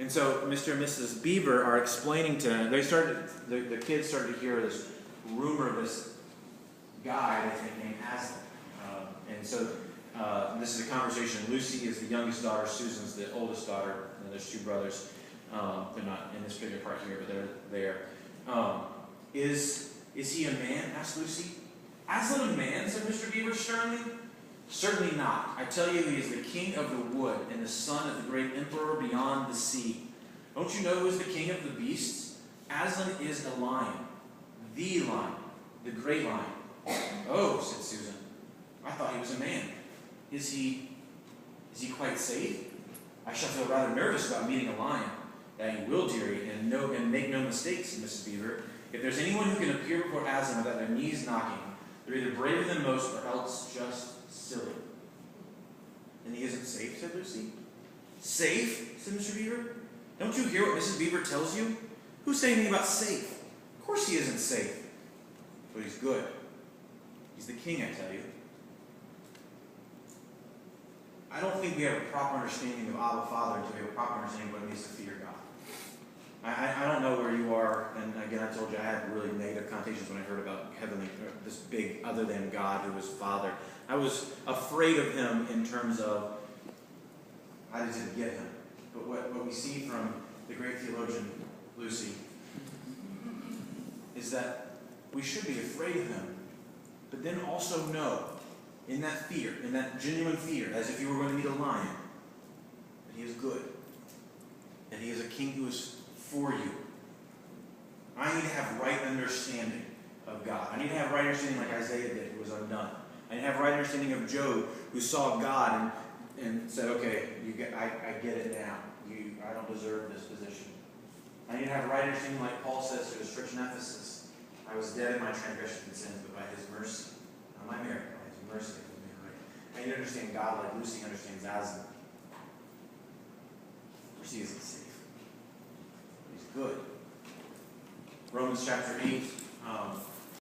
And so Mr. and Mrs. Beaver are explaining to him, the kids started to hear this rumor of this guy, I think, named Aslan. And so this is a conversation. Lucy is the youngest daughter, Susan's the oldest daughter, and there's two brothers. They're not in this particular part here, but they're there. Is he a man? Asked Lucy. Aslan a man? Said Mr. Beaver sternly. Certainly not. I tell you, he is the king of the wood and the son of the great emperor beyond the sea. Don't you know who is the king of the beasts? Aslan is a lion, the great lion. Oh, said Susan. I thought he was a man. Is he quite safe? I shall feel rather nervous about meeting a lion. That you will, dearie, and make no mistakes, Mrs. Beaver. If there's anyone who can appear before Aslan without their knees knocking, they're either braver than most or else just silly. And he isn't safe, said Lucy. Safe? Said Mr. Beaver. Don't you hear what Mrs. Beaver tells you? Who's saying anything about safe? Of course he isn't safe. But he's good. He's the king, I tell you. I don't think we have a proper understanding of Abba Father until we have a proper understanding of what it means to fear God. I don't know where you are, and again, I told you I had really negative connotations when I heard about heavenly, this big other than God who was Father. I was afraid of him in terms of how does it get him? But what we see from the great theologian Lucy is that we should be afraid of him, but then also know in that fear, in that genuine fear, as if you were going to meet a lion, that he is good, and he is a king who is for you. I need to have right understanding of God. I need to have right understanding like Isaiah did, who was undone. I need to have right understanding of Job, who saw God and said, okay, I get it now. I don't deserve this position. I need to have right understanding like Paul says to his church in Ephesus. I was dead in my transgressions and sins, but by his mercy, not my merit, by his mercy, I was made right. I need to understand God like Lucy understands Aslan. Of course he isn't safe. He's good. Romans chapter 8.